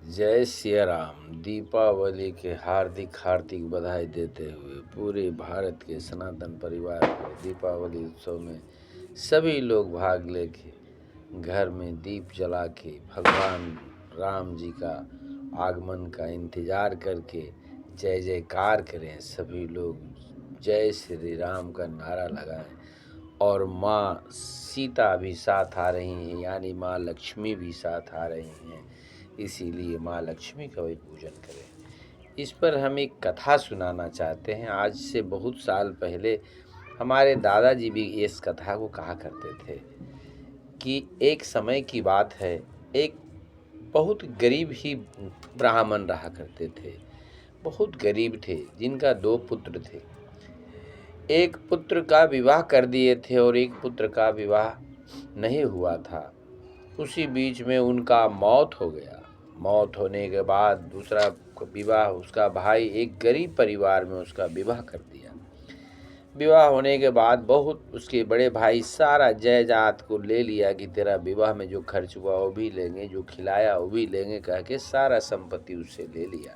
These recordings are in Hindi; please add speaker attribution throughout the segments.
Speaker 1: जय सिया राम। दीपावली के हार्दिक हार्दिक बधाई देते हुए पूरे भारत के सनातन परिवार को दीपावली उत्सव में सभी लोग भाग लेके घर में दीप जला के भगवान राम जी का आगमन का इंतज़ार करके जय जयकार करें। सभी लोग जय श्री राम का नारा लगाएं और माँ सीता भी साथ आ रही हैं, यानी माँ लक्ष्मी भी साथ आ रही हैं, इसीलिए माँ लक्ष्मी का भी पूजन करें। इस पर हम एक कथा सुनाना चाहते हैं। आज से बहुत साल पहले हमारे दादाजी भी इस कथा को कहा करते थे कि एक समय की बात है, एक बहुत गरीब ही ब्राह्मण रहा करते थे। बहुत गरीब थे, जिनका 2 पुत्र थे। एक पुत्र का विवाह कर दिए थे और एक पुत्र का विवाह नहीं हुआ था। उसी बीच में उनका मौत हो गया। मौत होने के बाद दूसरा विवाह, उसका भाई एक गरीब परिवार में उसका विवाह कर दिया। विवाह होने के बाद बहुत उसके बड़े भाई सारा जायदाद को ले लिया कि तेरा विवाह में जो खर्च हुआ वो भी लेंगे, जो खिलाया वो भी लेंगे, कह के सारा संपत्ति उससे ले लिया।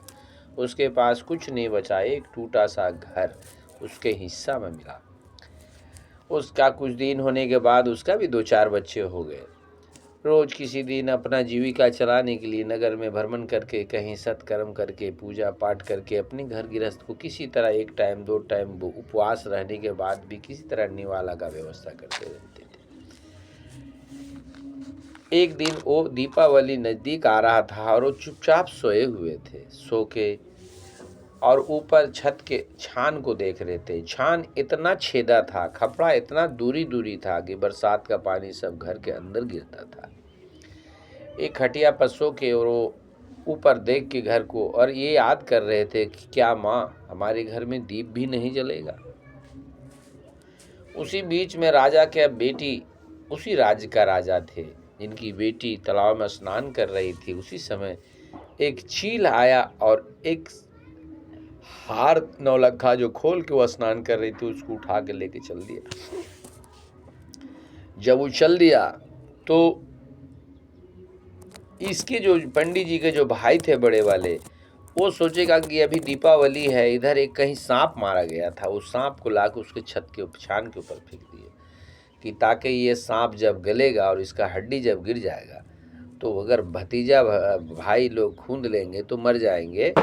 Speaker 1: उसके पास कुछ नहीं बचा, एक टूटा सा घर उसके हिस्सा में मिला। उसका कुछ दिन होने के बाद उसका भी 2-4 बच्चे हो गए। रोज किसी दिन अपना जीविका चलाने के लिए नगर में भ्रमण करके, कहीं सत्कर्म करके, पूजा पाठ करके अपने घर गृहस्थ को किसी तरह 1 टाइम 2 टाइम उपवास रहने के बाद भी किसी तरह निवाला का व्यवस्था करते रहते थे। एक दिन वो दीपावली नजदीक आ रहा था और वो चुपचाप सोए हुए थे। सो के और ऊपर छत के छान को देख रहे थे। छान इतना छेदा था, खपड़ा इतना दूरी दूरी था कि बरसात का पानी सब घर के अंदर गिरता था। एक खटिया पर सो के और वो ऊपर देख के घर को, और ये याद कर रहे थे कि क्या माँ हमारे घर में दीप भी नहीं जलेगा। उसी बीच में राजा के बेटी, उसी राज्य का राजा थे, जिनकी बेटी तालाब में स्नान कर रही थी। उसी समय एक चील आया और एक हार नौलखा जो खोल के वो स्नान कर रही थी उसको उठा के लेके चल दिया। जब वो चल दिया तो इसके जो पंडित जी के जो भाई थे बड़े वाले, वो सोचेगा कि अभी दीपावली है, इधर एक कहीं सांप मारा गया था। उस सांप को लाकर उसके छत के छान के ऊपर फेंक दिए कि ताकि ये सांप जब गलेगा और इसका हड्डी जब गिर जाएगा तो अगर भतीजा भाई लोग खूंद लेंगे तो मर जाएंगे,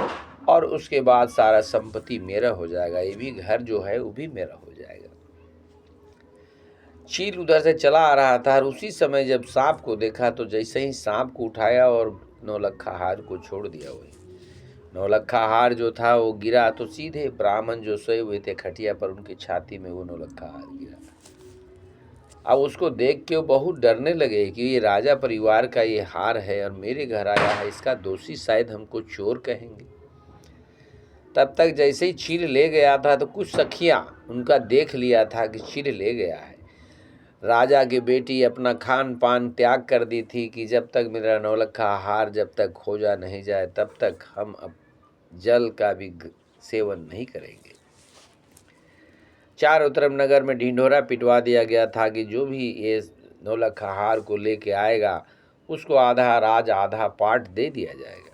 Speaker 1: और उसके बाद सारा संपत्ति मेरा हो जाएगा, ये भी घर जो है वो भी मेरा हो जाएगा। चील उधर से चला आ रहा था और उसी समय जब सांप को देखा तो जैसे ही सांप को उठाया और नौलखा हार को छोड़ दिया। वही नौलखा हार जो था वो गिरा तो सीधे ब्राह्मण जो सोए हुए थे खटिया पर, उनकी छाती में वो नौलखा हार गिरा। अब उसको देख के वो बहुत डरने लगे कि ये राजा परिवार का ये हार है और मेरे घर आया है, इसका दोषी शायद हमको चोर कहेंगे। तब तक जैसे ही चील ले गया था तो कुछ सखियां उनका देख लिया था कि चील ले गया है। राजा की बेटी अपना खान पान त्याग कर दी थी कि जब तक मेरा नौलखा हार जब तक खोजा नहीं जाए तब तक हम अब जल का भी सेवन नहीं करेंगे। चारों तरफ नगर में ढिंढोरा पिटवा दिया गया था कि जो भी ये नौलखा हार को लेके आएगा उसको आधा राज आधा पाट दे दिया जाएगा।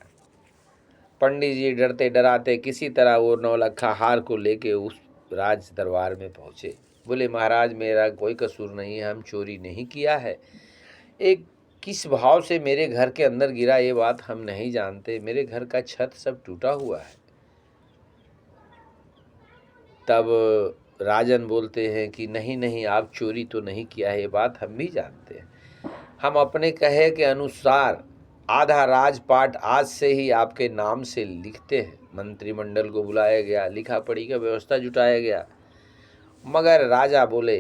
Speaker 1: पंडित जी डरते डराते किसी तरह वो नौलखा हार को लेके उस राज दरबार में पहुँचे। बोले महाराज मेरा कोई कसूर नहीं है, हम चोरी नहीं किया है, एक किस भाव से मेरे घर के अंदर गिरा ये बात हम नहीं जानते, मेरे घर का छत सब टूटा हुआ है। तब राजन बोलते हैं कि नहीं नहीं, आप चोरी तो नहीं किया है, ये बात हम भी जानते हैं। हम अपने कहे के अनुसार आधा राजपाट आज से ही आपके नाम से लिखते हैं। मंत्रिमंडल को बुलाया गया, लिखा पढ़ी का व्यवस्था जुटाया गया, मगर राजा बोले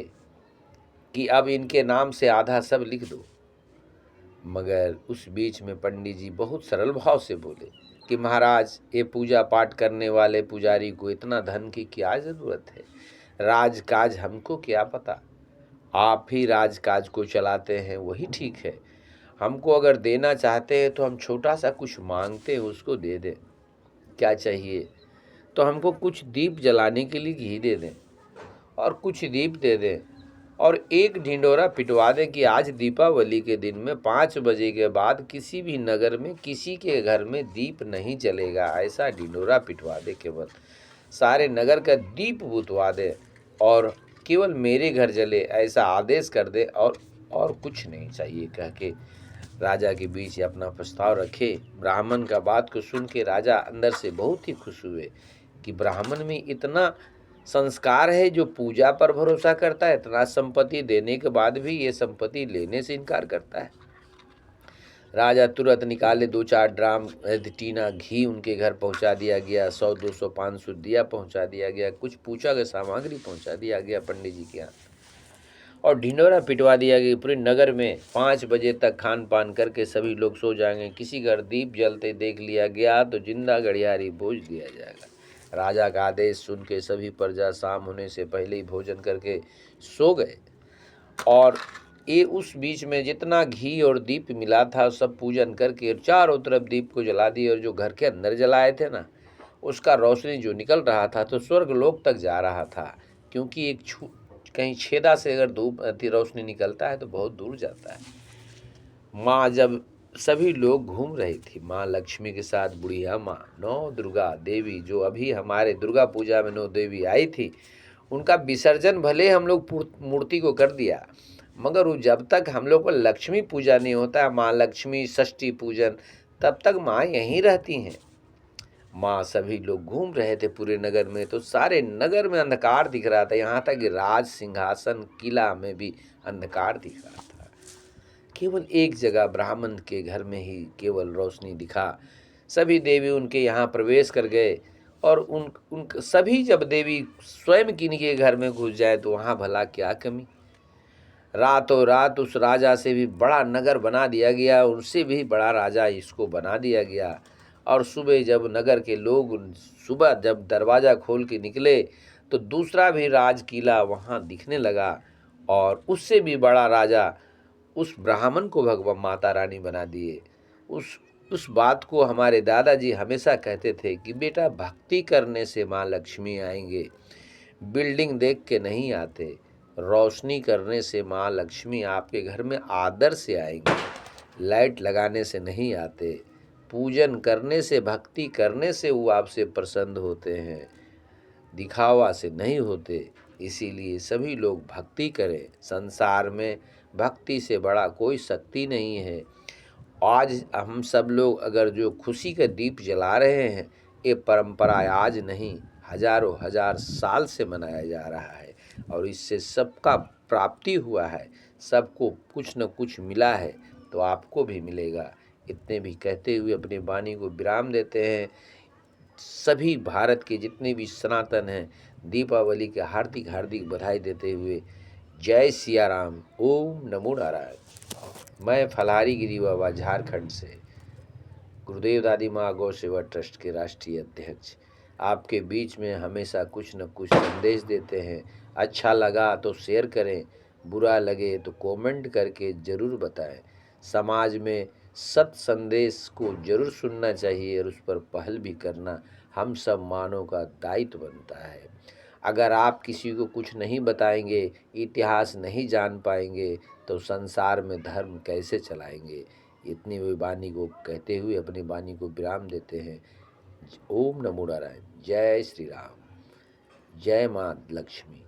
Speaker 1: कि अब इनके नाम से आधा सब लिख दो। मगर उस बीच में पंडित जी बहुत सरल भाव से बोले कि महाराज ये पूजा पाठ करने वाले पुजारी को इतना धन की क्या ज़रूरत है, राजकाज हमको क्या पता, आप ही राजकाज को चलाते हैं वही ठीक है। हमको अगर देना चाहते हैं तो हम छोटा सा कुछ मांगते हैं उसको दे दें, क्या चाहिए तो हमको कुछ दीप जलाने के लिए घी दे दें और कुछ दीप दे दें और एक ढिंडोरा पिटवा दे कि आज दीपावली के दिन में 5 बजे के बाद किसी भी नगर में किसी के घर में दीप नहीं जलेगा। ऐसा ढिंडोरा पिटवा दे, केवल सारे नगर का दीप बुझवा दे और केवल मेरे घर जले, ऐसा आदेश कर दे और कुछ नहीं चाहिए कह के राजा के बीच अपना प्रस्ताव रखे। ब्राह्मण का बात को सुन के राजा अंदर से बहुत ही खुश हुए कि ब्राह्मण में इतना संस्कार है जो पूजा पर भरोसा करता है, इतना संपत्ति देने के बाद भी ये संपत्ति लेने से इनकार करता है। राजा तुरंत निकाले 2-4 ड्राम टीना घी उनके घर पहुंचा दिया गया, 100, 200, 500 दिया पहुंचा दिया गया, कुछ पूजा का सामग्री पहुंचा दिया गया पंडित जी के यहाँ, और ढिंडोरा पिटवा दिया गया। पूरे नगर में 5 बजे तक खान पान करके सभी लोग सो जाएंगे। किसी घर दीप जलते देख लिया गया तो जिंदा गड़ियारी भोज दिया जाएगा। राजा का आदेश सुन के सभी प्रजा शाम होने से पहले ही भोजन करके सो गए, और ये उस बीच में जितना घी और दीप मिला था सब पूजन करके चारों तरफ दीप को जला दिए, और जो घर के अंदर जलाए थे ना उसका रोशनी जो निकल रहा था तो स्वर्ग लोक तक जा रहा था, क्योंकि कहीं छेदा से अगर धूप रोशनी निकलता है तो बहुत दूर जाता है। माँ जब सभी लोग घूम रही थी, माँ लक्ष्मी के साथ बुढ़िया माँ, 9 दुर्गा देवी जो अभी हमारे दुर्गा पूजा में 9 देवी आई थी, उनका विसर्जन भले हम लोग मूर्ति को कर दिया, मगर वो जब तक हम लोग को लक्ष्मी पूजा नहीं होता है, माँ लक्ष्मी षष्ठी पूजन, तब तक माँ यहीं रहती हैं। माँ सभी लोग घूम रहे थे पूरे नगर में, तो सारे नगर में अंधकार दिख रहा था, यहाँ तक कि राज सिंहासन किला में भी अंधकार दिख रहा था। केवल एक जगह ब्राह्मण के घर में ही केवल रोशनी दिखा। सभी देवी उनके यहाँ प्रवेश कर गए, और उन सभी जब देवी स्वयं किन्हीं के घर में घुस जाए तो वहाँ भला क्या कमी। रातों रात उस राजा से भी बड़ा नगर बना दिया गया, उनसे भी बड़ा राजा इसको बना दिया गया। और सुबह जब नगर के लोग सुबह जब दरवाज़ा खोल के निकले तो दूसरा भी राज किला वहाँ दिखने लगा, और उससे भी बड़ा राजा उस ब्राह्मण को भगवान माता रानी बना दिए। उस बात को हमारे दादाजी हमेशा कहते थे कि बेटा भक्ति करने से माँ लक्ष्मी आएंगे, बिल्डिंग देख के नहीं आते, रोशनी करने से माँ लक्ष्मी आपके घर में आदर से आएंगे, लाइट लगाने से नहीं आते, पूजन करने से भक्ति करने से वो आपसे प्रसन्न होते हैं, दिखावा से नहीं होते। इसीलिए सभी लोग भक्ति करें। संसार में भक्ति से बड़ा कोई शक्ति नहीं है। आज हम सब लोग अगर जो खुशी का दीप जला रहे हैं, ये परंपरा आज नहीं हजारों हजार साल से मनाया जा रहा है, और इससे सबका प्राप्ति हुआ है, सबको कुछ न कुछ मिला है, तो आपको भी मिलेगा। इतने भी कहते हुए अपनी वाणी को विराम देते हैं। सभी भारत के जितने भी सनातन हैं दीपावली के हार्दिक हार्दिक बधाई देते हुए जय सिया राम, ओम नमो नारायण। मैं फलहारी गिरी बाबा झारखंड से, गुरुदेव दादी माँ गौ सेवा ट्रस्ट के राष्ट्रीय अध्यक्ष, आपके बीच में हमेशा कुछ न कुछ संदेश देते हैं। अच्छा लगा तो शेयर करें, बुरा लगे तो कमेंट करके ज़रूर बताएं। समाज में सत संदेश को जरूर सुनना चाहिए और उस पर पहल भी करना हम सब मानव का दायित्व बनता है। अगर आप किसी को कुछ नहीं बताएंगे, इतिहास नहीं जान पाएंगे, तो संसार में धर्म कैसे चलाएंगे। इतनी हुई वाणी को कहते हुए अपनी वाणी को विराम देते हैं। ओम नमो नारायण। जय श्री राम, जय माँ लक्ष्मी।